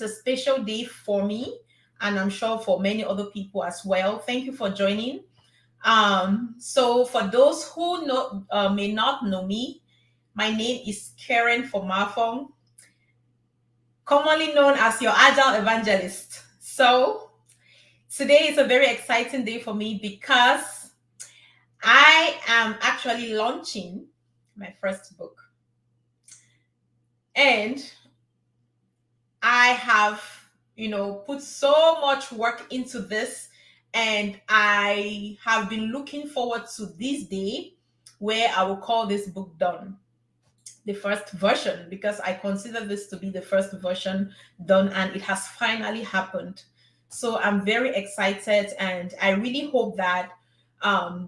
it's a special day for me, and I'm sure for many other people as well. Thank you for joining. So for those who may not know me, my name is Karen Fomafung, commonly known as your Agile Evangelist. So today is a very exciting day for me because I am actually launching my first book. And I have, put so much work into this, and I have been looking forward to this day where I will call this book done, the first version, because I consider this to be the first version done, and it has finally happened. So I'm very excited, and I really hope that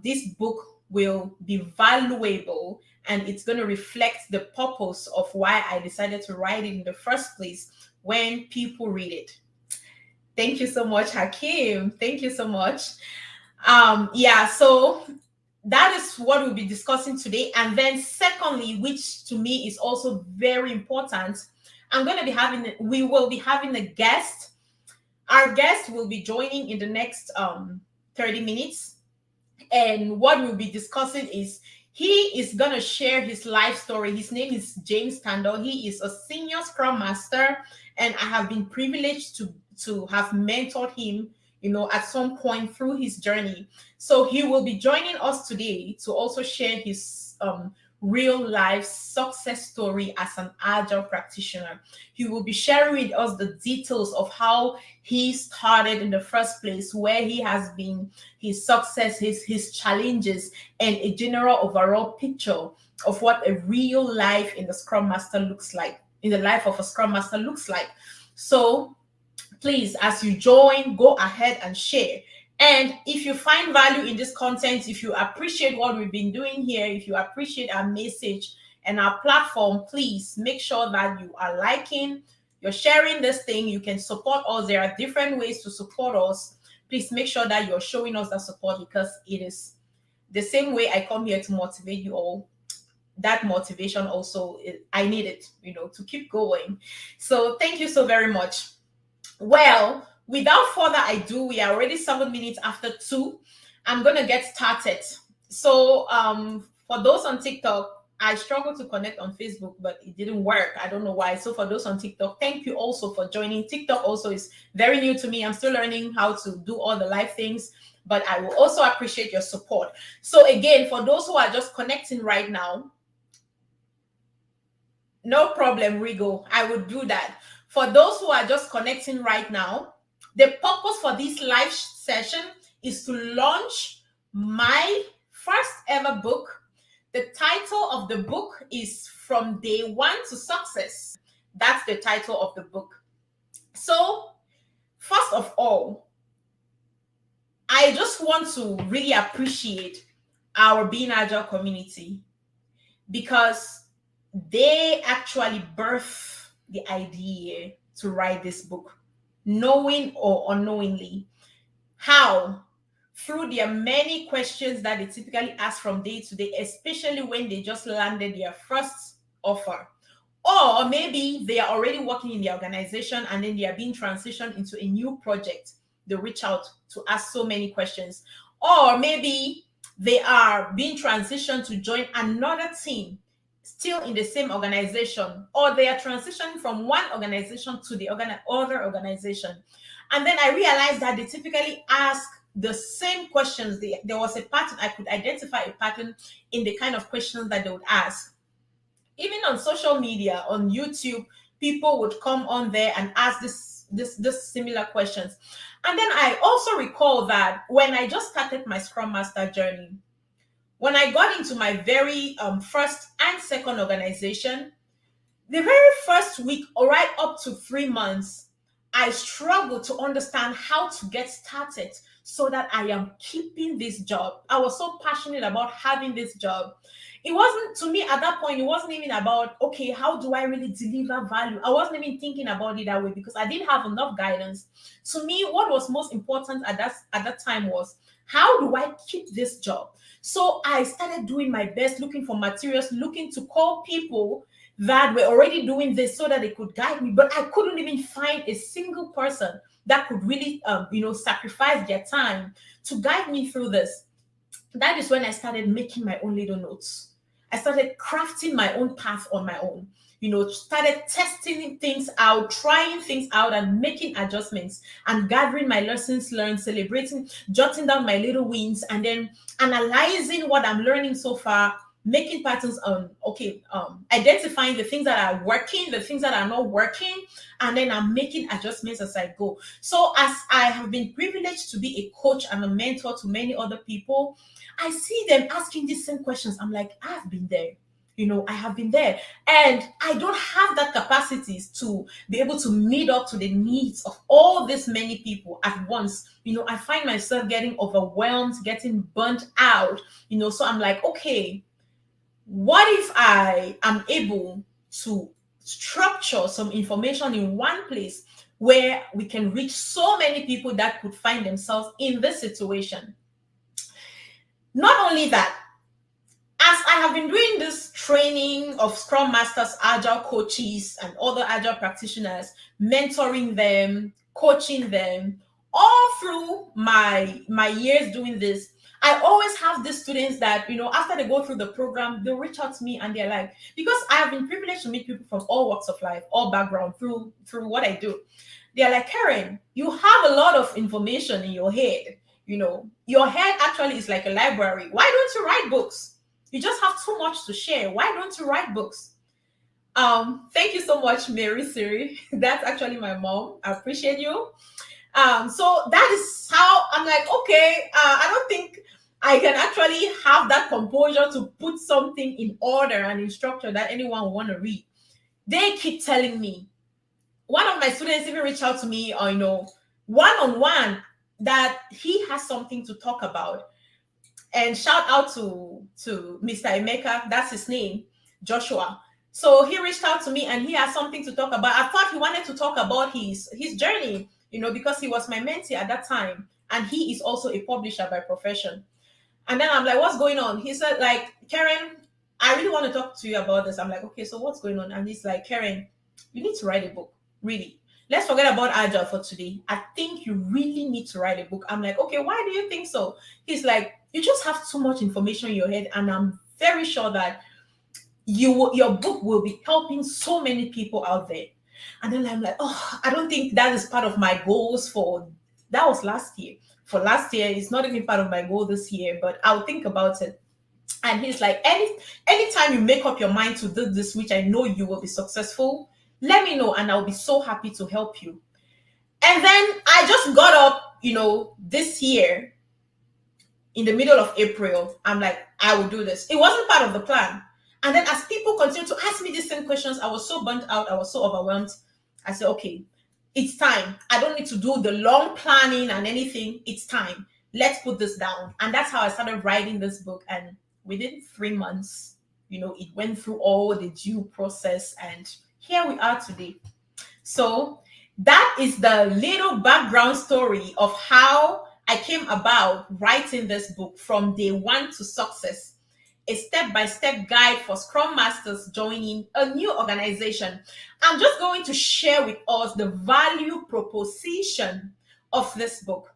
this book will be valuable, and it's going to reflect the purpose of why I decided to write it in the first place when people read it. Thank you so much, Hakeem. Thank you so much. So that is what we'll be discussing today. And then secondly, which to me is also very important, we will be having a guest. Our guest will be joining in the next 30 minutes. And what we'll be discussing is he is going to share his life story. His name is James Tandor. He is a senior Scrum Master, and I have been privileged to have mentored him, at some point through his journey. So he will be joining us today to also share his real life success story as an Agile practitioner. He will be sharing with us the details of how he started in the first place, where he has been, his success, his challenges, and a general overall picture of what a real life in the Scrum Master looks like, in the life of a Scrum Master looks like. So please, as you join, go ahead and share. And if you find value in this content, if you appreciate what we've been doing here, if you appreciate our message and our platform, please make sure that you are liking, you're sharing this thing. You can support us. There are different ways to support us. Please make sure that you're showing us that support, because it is the same way I come here to motivate you all. That motivation also, I need it, to keep going. So thank you so very much. Well, without further ado, we are already 7 minutes after 2. I'm going to get started. So for those on TikTok, I struggled to connect on Facebook, but it didn't work. I don't know why. So for those on TikTok, thank you also for joining. TikTok also is very new to me. I'm still learning how to do all the live things, but I will also appreciate your support. So again, for those who are just connecting right now, no problem, Rigo. I would do that. For those who are just connecting right now, the purpose for this live session is to launch my first ever book. The title of the book is From Day One to Success. That's the title of the book. So, first of all, I just want to really appreciate our Being Agile community, because they actually birthed the idea to write this book, knowing or unknowingly. How? Through their many questions that they typically ask from day to day, especially when they just landed their first offer. Or maybe they are already working in the organization and then they are being transitioned into a new project. They reach out to ask so many questions. Or maybe they are being transitioned to join another team still in the same organization, or they are transitioning from one organization to the other organization. And then I realized that they typically ask the same questions. There was a pattern. I could identify a pattern in the kind of questions that they would ask. Even on social media, on YouTube, people would come on there and ask this similar questions. And then I also recall that when I just started my Scrum Master journey, when I got into my very first and second organization, the very first week, or right up to 3 months, I struggled to understand how to get started so that I am keeping this job. I was so passionate about having this job. It wasn't, to me at that point, it wasn't even about, okay, how do I really deliver value? I wasn't even thinking about it that way because I didn't have enough guidance. To me, what was most important at that time was, how do I keep this job? So I started doing my best, looking for materials, looking to call people that were already doing this so that they could guide me, but I couldn't even find a single person that could really, sacrifice their time to guide me through this. That is when I started making my own little notes. I started crafting my own path on my own. Started testing things out, trying things out, and making adjustments and gathering my lessons learned, celebrating, jotting down my little wins, and then analyzing what I'm learning so far, making patterns on, identifying the things that are working, the things that are not working, and then I'm making adjustments as I go. So, as I have been privileged to be a coach and a mentor to many other people, I see them asking these same questions. I'm like, I've been there. I have been there, and I don't have that capacities to be able to meet up to the needs of all this many people at once. I find myself getting overwhelmed, getting burnt out. So I'm like, okay, what if I am able to structure some information in one place where we can reach so many people that could find themselves in this situation? Not only that, as I have been doing this training of Scrum Masters, Agile coaches, and other Agile practitioners, mentoring them, coaching them, all through my years doing this, I always have these students that, after they go through the program, they'll reach out to me and they're like, because I have been privileged to meet people from all walks of life, all background through what I do. They're like, Karen, you have a lot of information in your head. Your head actually is like a library. Why don't you write books? You just have too much to share. Why don't you write books? Thank you so much, Mary Siri. That's actually my mom. I appreciate you. So that is how I'm like, okay, I don't think I can actually have that composure to put something in order and in structure that anyone will want to read. They keep telling me. One of my students even reached out to me, one-on-one, that he has something to talk about. And shout out to Mr. Emeka, that's his name, Joshua. So he reached out to me and he has something to talk about. I thought he wanted to talk about his journey, because he was my mentee at that time. And he is also a publisher by profession. And then I'm like, what's going on? He said, like, Karen, I really want to talk to you about this. I'm like, okay, so what's going on? And he's like, Karen, you need to write a book, really. Let's forget about Agile for today. I think you really need to write a book. I'm like, okay, why do you think so? He's like, you just have too much information in your head, and I'm very sure that your book will be helping so many people out there. And then I'm like, oh, I don't think that is part of my goals that was last year. For last year, it's not even part of my goal this year, but I'll think about it. And he's like, anytime you make up your mind to do this, which I know you will be successful, let me know and I'll be so happy to help you. And then I just got up, this year in the middle of April. I'm like, I will do this. It wasn't part of the plan. And then as people continue to ask me the same questions, I was so burnt out. I was so overwhelmed. I said, okay, it's time. I don't need to do the long planning and anything. It's time. Let's put this down. And that's how I started writing this book. And within 3 months, it went through all the due process. And here we are today. So that is the little background story of how I came about writing this book, From Day One to Success, a step-by-step guide for Scrum Masters joining a new organization. I'm just going to share with us the value proposition of this book.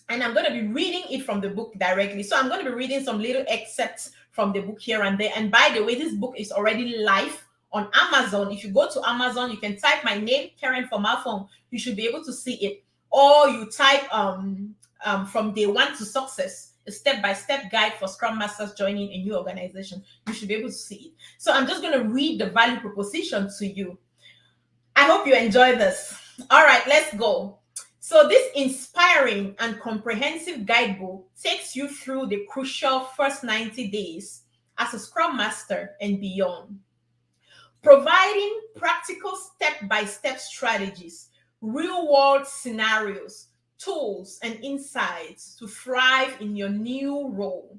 And I'm going to be reading it from the book directly. So I'm going to be reading some little excerpts from the book here and there. And by the way, this book is already live on Amazon. If you go to Amazon, you can type my name, Karen Fomafung. You should be able to see it. Or you type From Day One to Success, a step-by-step guide for Scrum Masters joining a new organization. You should be able to see it. So I'm just going to read the value proposition to you. I hope you enjoy this. All right, let's go. So this inspiring and comprehensive guidebook takes you through the crucial first 90 days as a Scrum Master and beyond, providing practical step-by-step strategies, real-world scenarios, tools, and insights to thrive in your new role.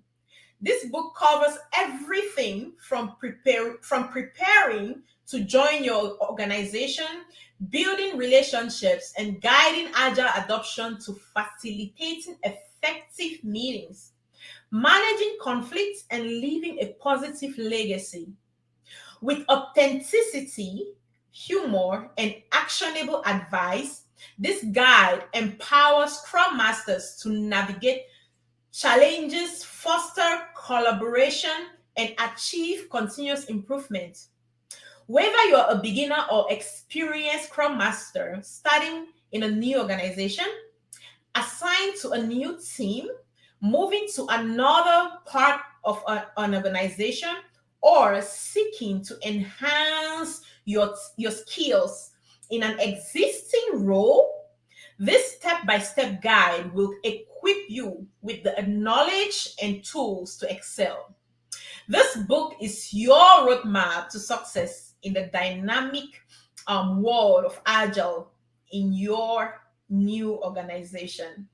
This book covers everything from preparing to join your organization, building relationships, and guiding Agile adoption to facilitating effective meetings, managing conflicts, and leaving a positive legacy. With authenticity, humor, and actionable advice, this guide empowers Scrum Masters to navigate challenges, foster collaboration, and achieve continuous improvement. Whether you're a beginner or experienced Scrum Master starting in a new organization, assigned to a new team, moving to another part of an organization, or seeking to enhance your skills in an existing role, this step-by-step guide will equip you with the knowledge and tools to excel. This book is your roadmap to success in the dynamic world of Agile in your new organization.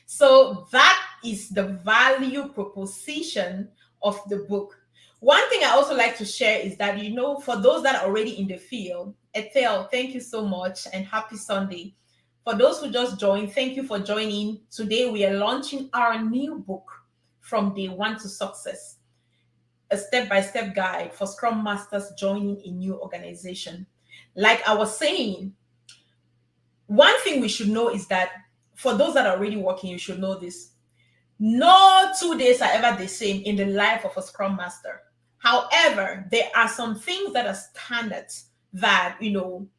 So that is the value proposition of the book. One thing I also like to share is that, for those that are already in the field, Ethel, thank you so much and happy Sunday. For those who just joined, thank you for joining. Today we are launching our new book, From Day One to Success, a step-by-step guide for Scrum Masters joining a new organization. Like I was saying, one thing we should know is that for those that are already working, you should know this. No 2 days are ever the same in the life of a Scrum Master. However, there are some things that are standards that, even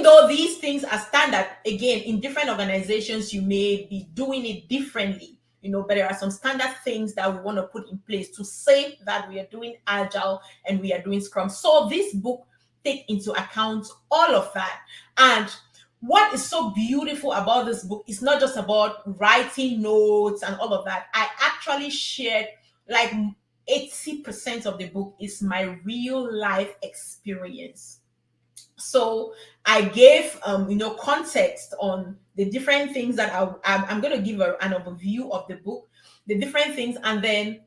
though these things are standard, again, in different organizations, you may be doing it differently, but there are some standard things that we want to put in place to say that we are doing Agile and we are doing Scrum. So this book takes into account all of that. And what is so beautiful about this book is not just about writing notes and all of that. I actually shared like 80% of the book is my real life experience. So I gave context on the different things that I'm going to give an overview of the book, the different things, and then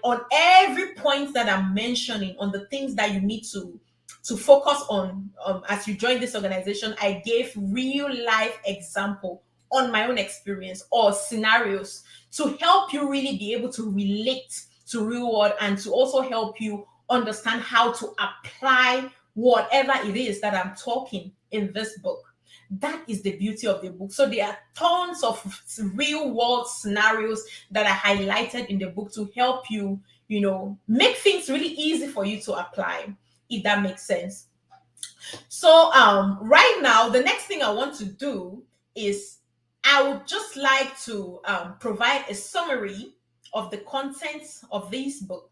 on every point that I'm mentioning, on the things that you need to focus on as you join this organization, I gave real life example on my own experience or scenarios to help you really be able to relate to real world and to also help you understand how to apply whatever it is that I'm talking in this book. That is the beauty of the book. So there are tons of real world scenarios that are highlighted in the book to help you, make things really easy for you to apply, if that makes sense. So right now, the next thing I want to do is I would just like to provide a summary of the contents of this book.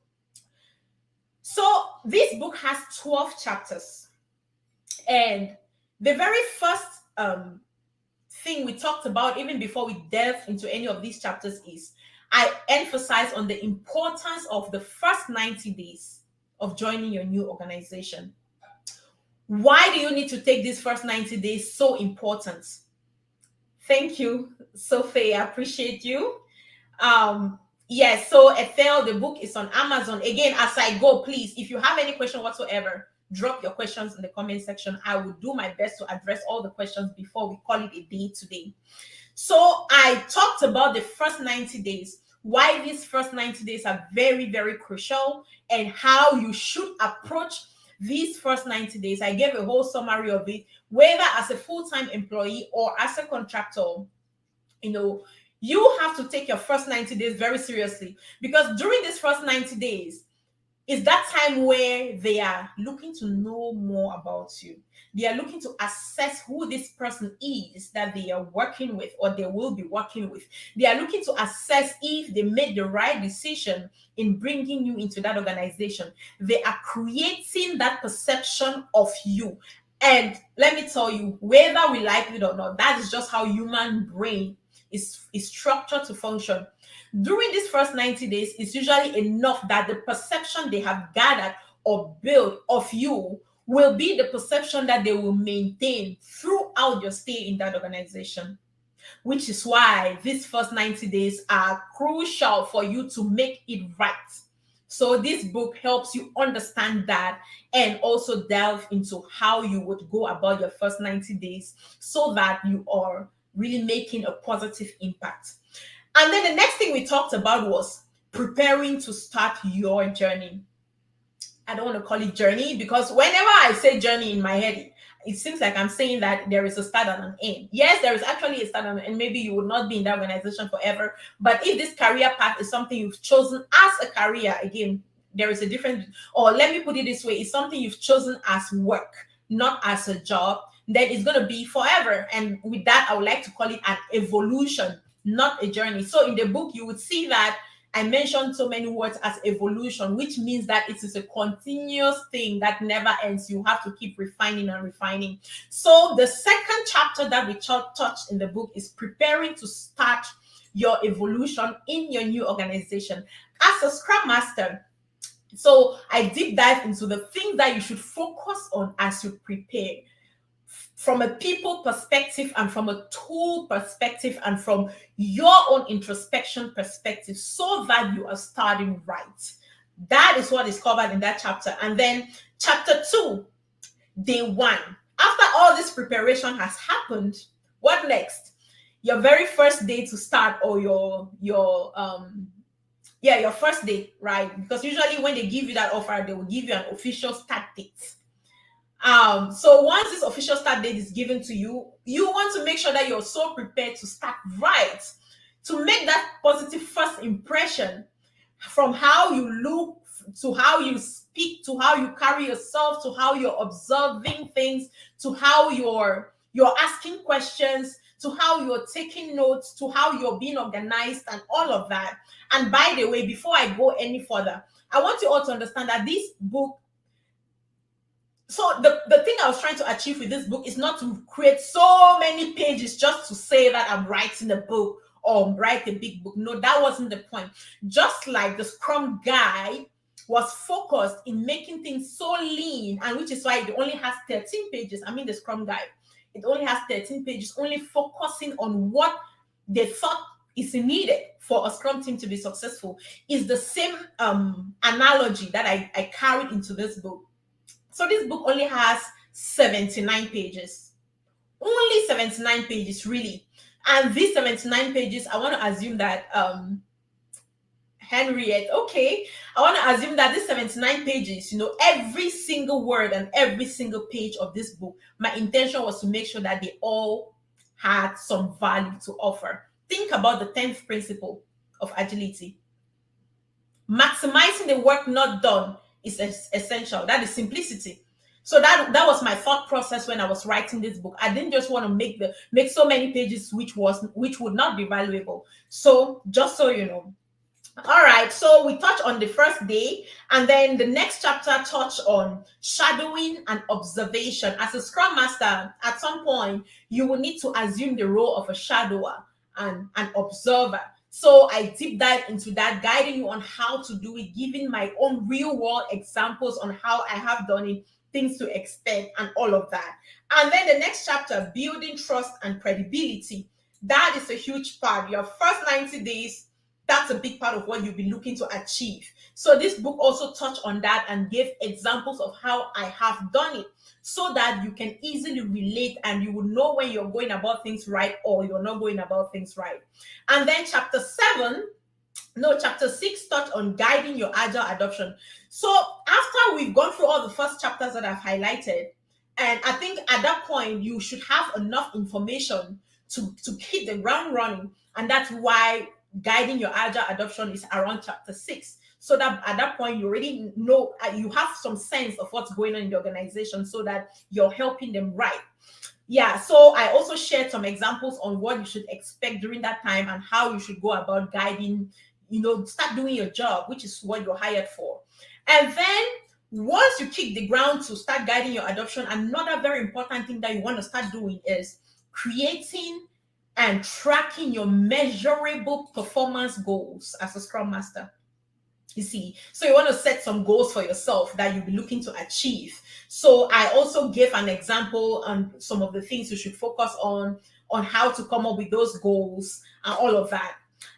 So this book has 12 chapters. And the very first thing we talked about, even before we delve into any of these chapters, is I emphasize on the importance of the first 90 days of joining your new organization. Why do you need to take these first 90 days so important? Thank you, Sophie. I appreciate you. Yes, so Ethel, the book is on Amazon. Again, as I go, please, if you have any question whatsoever, drop your questions in the comment section. I will do my best to address all the questions before we call it a day today. So I talked about the first 90 days, why these first 90 days are very, very crucial, and how you should approach these first 90 days. I gave a whole summary of it, whether as a full-time employee or as a contractor. You have to take your first 90 days very seriously, because during these first 90 days is that time where they are looking to know more about you. They are looking to assess who this person is that they are working with or they will be working with. They are looking to assess if they made the right decision in bringing you into that organization. They are creating that perception of you. And let me tell you, whether we like it or not, that is just how human brain is structured to function. During these first 90 days, it's usually enough that the perception they have gathered or built of you will be the perception that they will maintain throughout your stay in that organization, which is why these first 90 days are crucial for you to make it right. So this book helps you understand that and also delve into how you would go about your first 90 days so that you are really making a positive impact. And then the next thing we talked about was preparing to start your journey. I don't want to call it journey, because whenever I say journey in my head, it seems like I'm saying that there is a start and an end. Yes, there is actually a start and an end. Maybe you would not be in that organization forever. But if this career path is something you've chosen as a career, again, there is a difference. Or let me put it this way, it's something you've chosen as work, not as a job, then it's going to be forever. And with that, I would like to call it an evolution, not a journey. So in the book, you would see that I mentioned so many words as evolution, which means that it is a continuous thing that never ends. You have to keep refining and refining. So the second chapter that we touched in the book is preparing to start your evolution in your new organization. As a Scrum Master, so I deep dive into the things that you should focus on as you prepare, from a people perspective and from a tool perspective and from your own introspection perspective, so that you are starting right. That is what is covered in that chapter. And then chapter 2, day 1. After all this preparation has happened, what next? Your very first day to start, or your first day, right? Because usually when they give you that offer, they will give you an official start date. So once this official start date is given to you, you want to make sure that you're so prepared to start right, to make that positive first impression, from how you look to how you speak, to how you carry yourself, to how you're observing things, to how you're asking questions, to how you're taking notes, to how you're being organized, and all of that. And by the way, before I go any further, I want you all to understand that this book, so the thing I was trying to achieve with this book is not to create so many pages just to say that I'm writing a book or write a big book. No, that wasn't the point. Just like the Scrum Guide was focused in making things so lean, and which is why it only has 13 pages. I mean, the Scrum Guide, it only has 13 pages, only focusing on what they thought is needed for a Scrum team to be successful. Is the same analogy that I carried into this book. So this book only has 79 pages. Only 79 pages, really. And these 79 pages, I want to assume that Henriette, okay, I want to assume that these 79 pages, every single word and every single page of this book, my intention was to make sure that they all had some value to offer. Think about the 10th principle of agility. Maximizing the work not done is essential. That is simplicity. So that was my thought process when I was writing this book. I didn't just want to make so many pages which would not be valuable. So just so you know. All right, so we touched on the first day, and then the next chapter touched on shadowing and observation. As a Scrum Master, at some point, you will need to assume the role of a shadower and an observer. So I deep dive into that, guiding you on how to do it, giving my own real world examples on how I have done it, things to expect, and all of that. And then the next chapter, building trust and credibility. That is a huge part. Your first 90 days, that's a big part of what you'll be looking to achieve. So this book also touched on that and gave examples of how I have done it, so that you can easily relate and you will know when you're going about things right or you're not going about things right. And then chapter 6 touched on guiding your agile adoption. So after we've gone through all the first chapters that I've highlighted, and I think at that point you should have enough information to hit the ground running. And that's why guiding your agile adoption is around chapter 6. So that at that point, you already know, you have some sense of what's going on in the organization, so that you're helping them right. Yeah, so I also shared some examples on what you should expect during that time and how you should go about guiding, start doing your job, which is what you're hired for. And then once you kick the ground to start guiding your adoption, another very important thing that you want to start doing is creating and tracking your measurable performance goals as a Scrum Master. You see, so you want to set some goals for yourself that you'll be looking to achieve. So I also gave an example on some of the things you should focus on how to come up with those goals and all of that.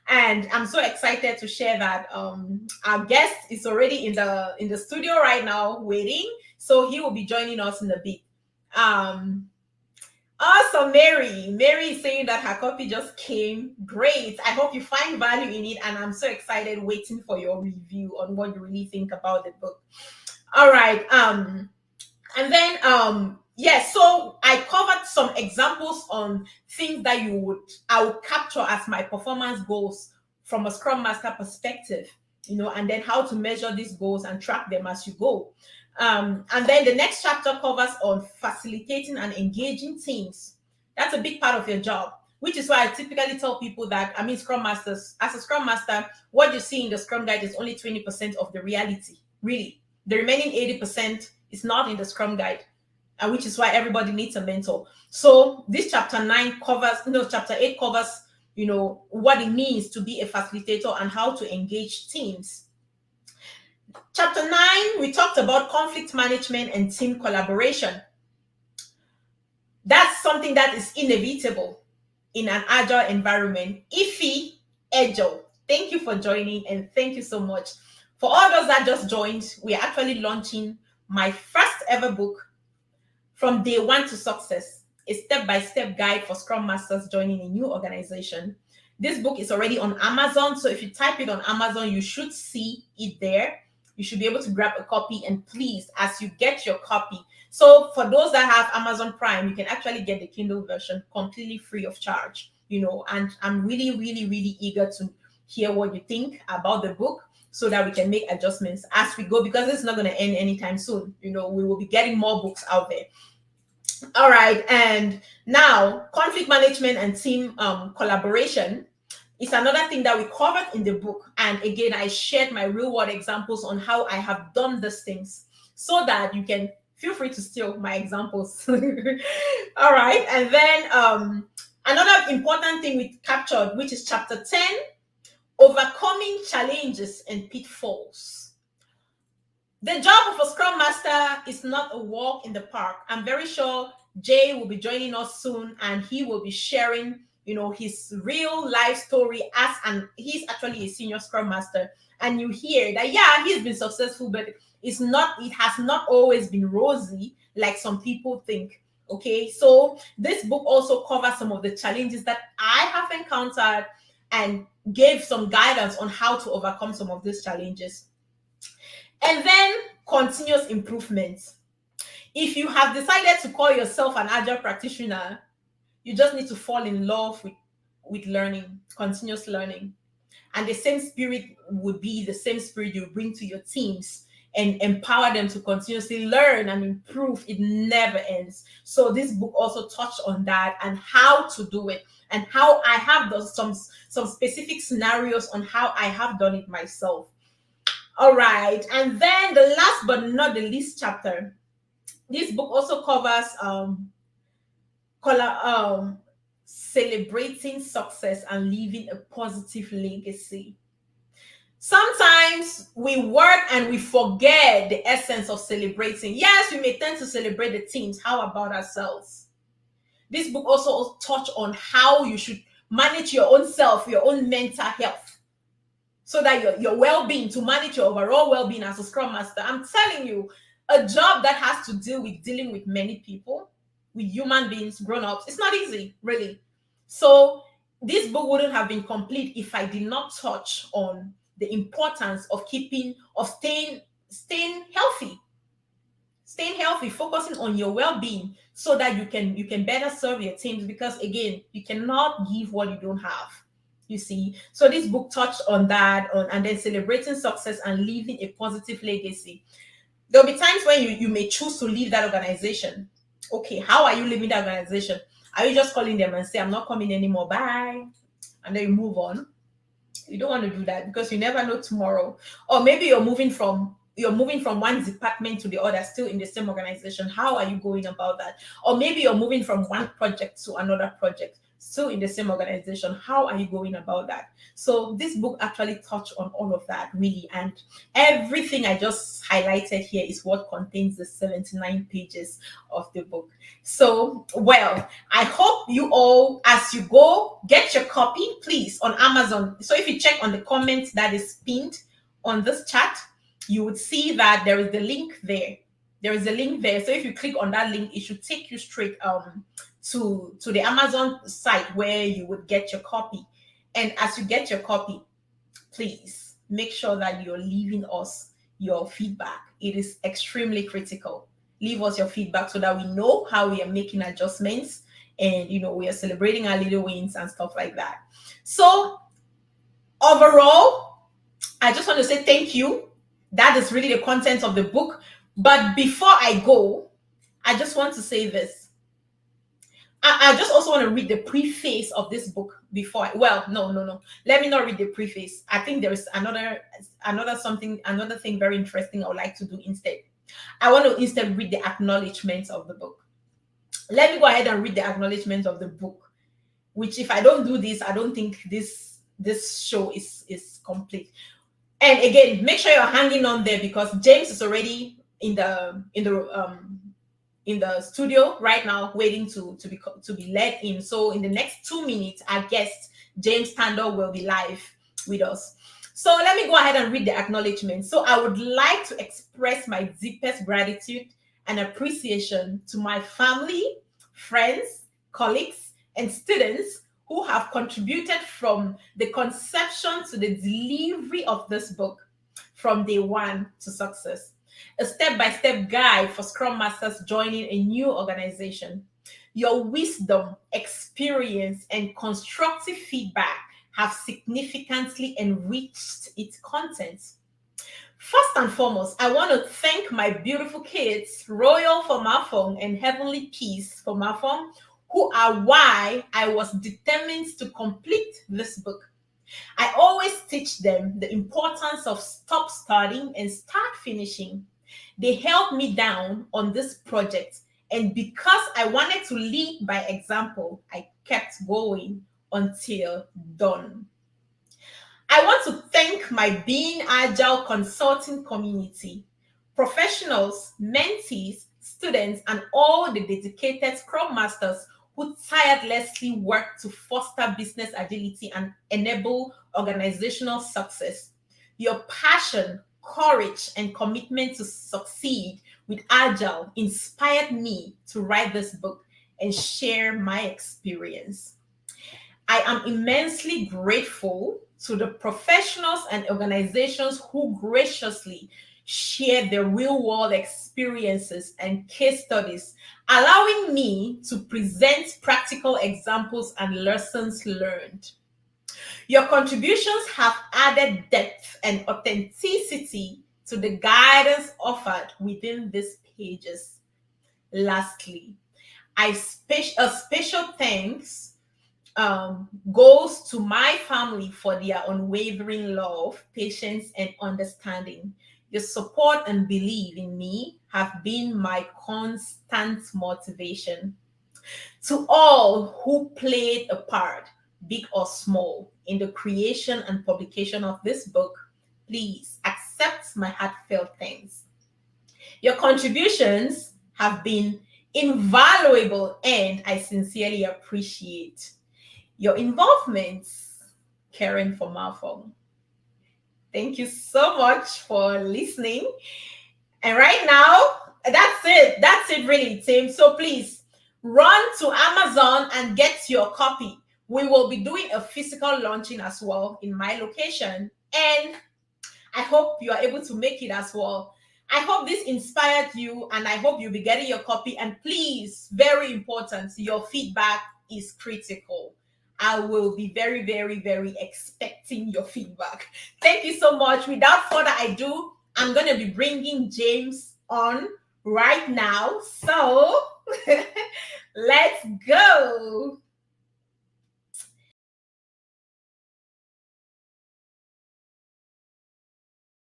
And I'm so excited to share that our guest is already in the studio right now waiting. So he will be joining us in a bit. Awesome, Mary. Mary is saying that her copy just came. Great. I hope you find value in it. And I'm so excited waiting for your review on what you really think about the book. All right. And then yes, so I covered some examples on things that I would capture as my performance goals from a Scrum Master perspective, and then how to measure these goals and track them as you go. And then the next chapter covers on facilitating and engaging teams. That's a big part of your job, which is why I typically tell people that, I mean, Scrum Masters, as a Scrum Master, what you see in the Scrum Guide is only 20% of the reality, really. The remaining 80% is not in the Scrum Guide, and which is why everybody needs a mentor. So this chapter 8 covers, what it means to be a facilitator and how to engage teams. Chapter 9, we talked about conflict management and team collaboration. That's something that is inevitable in an agile environment. Ify, Agile, thank you for joining, and thank you so much. For all those that just joined, we are actually launching my first ever book, From Day One to Success, a step-by-step guide for Scrum Masters joining a new organization. This book is already on Amazon, so if you type it on Amazon, you should see it there. You should be able to grab a copy, and please, as you get your copy, so for those that have Amazon Prime, you can actually get the Kindle version completely free of charge, and I'm really, really, really eager to hear what you think about the book so that we can make adjustments as we go, because it's not going to end anytime soon. We will be getting more books out there. All right, and now conflict management and team collaboration is another thing that we covered in the book. And again, I shared my real world examples on how I have done these things so that you can feel free to steal my examples. All right, and then another important thing we captured, which is chapter 10, overcoming challenges and pitfalls. The job of a Scrum Master is not a walk in the park. I'm very sure Jay will be joining us soon, and he will be sharing, his real life story he's actually a senior Scrum Master. And you hear that, yeah, he's been successful, but it has not always been rosy like some people think. Okay, so this book also covers some of the challenges that I have encountered and gave some guidance on how to overcome some of these challenges. And then continuous improvement. If you have decided to call yourself an agile practitioner, you just need to fall in love with learning, continuous learning. And the same spirit would be the same spirit you bring to your teams and empower them to continuously learn and improve. It never ends. So this book also touched on that and how to do it, and how I have done some specific scenarios on how I have done it myself. All right, and then the last but not the least chapter, this book also covers celebrating success and leaving a positive legacy. Sometimes we work and we forget the essence of celebrating. Yes, we may tend to celebrate the teams. How about ourselves? This book also touches on how you should manage your own self, your own mental health, so that your well-being, to manage your overall well-being as a Scrum Master. I'm telling you, a job that has to deal with dealing with many people, with human beings, grown-ups, it's not easy, really. So this book wouldn't have been complete if I did not touch on the importance of staying healthy, focusing on your well-being so that you can better serve your teams, because again, you cannot give what you don't have. You see, so this book touched on that, and then celebrating success and leaving a positive legacy. There'll be times when you may choose to leave that organization. Okay, how are you leaving that organization? Are you just calling them and say, I'm not coming anymore, bye, and then you move on? You don't want to do that, because you never know tomorrow. Or maybe you're moving from one department to the other, still in the same organization. How are you going about that? Or maybe you're moving from one project to another project, still in the same organization. How are you going about that? So this book actually touched on all of that, really. And everything I just highlighted here is what contains the 79 pages of the book. So, well, I hope you all, as you go, get your copy, please, on Amazon. So if you check on the comment that is pinned on this chat, you would see that there is the link there. There is a link there. So if you click on that link, it should take you straight to the Amazon site where you would get your copy. And as you get your copy, please make sure that you're leaving us your feedback. It is extremely critical. Leave us your feedback so that we know how we are making adjustments, and we are celebrating our little wins and stuff like that. So overall, I just want to say thank you. That is really the content of the book. But before I go, I just want to say this. I just also want to read the preface of this book before well, no. Let me not read the preface. I think there is another thing very interesting I would like to do instead. I want to instead read the acknowledgements of the book. Let me go ahead and read the acknowledgements of the book, which if I don't do this, I don't think this show is complete. And again, make sure you're hanging on there because James is already in the studio right now, waiting to be let in. So in the next 2 minutes, our guest James Tandor will be live with us. So let me go ahead and read the acknowledgement. So I would like to express my deepest gratitude and appreciation to my family, friends, colleagues, and students who have contributed from the conception to the delivery of this book from day one to success. A step-by-step guide for Scrum Masters joining a new organization. Your wisdom, experience, and constructive feedback have significantly enriched its content. First and foremost, I want to thank my beautiful kids, Royal Fomafung and Heavenly Peace Fomafung, who are why I was determined to complete this book. I always teach them the importance of stop starting and start finishing. They held me down on this project, and because I wanted to lead by example, I kept going until done. I want to thank my Being Agile consulting community, professionals, mentees, students, and all the dedicated Scrum Masters who tirelessly work to foster business agility and enable organizational success. Your passion, courage, and commitment to succeed with Agile inspired me to write this book and share my experience. I am immensely grateful to the professionals and organizations who graciously share their real-world experiences and case studies, allowing me to present practical examples and lessons learned. Your contributions have added depth and authenticity to the guidance offered within these pages. Lastly, a special thanks goes to my family for their unwavering love, patience, and understanding. Your support and belief in me have been my constant motivation. To all who played a part, big or small, in the creation and publication of this book, please accept my heartfelt thanks. Your contributions have been invaluable, and I sincerely appreciate your involvement, Karen Fomafung. Thank you so much for listening. And right now, that's it. That's it, really, Tim. So please run to Amazon and get your copy. We will be doing a physical launching as well in my location. And I hope you are able to make it as well. I hope this inspired you, and I hope you'll be getting your copy. And please, very important, your feedback is critical. I will be very, very, very expecting your feedback. Thank you so much. Without further ado, I'm going to be bringing James on right now. So let's go.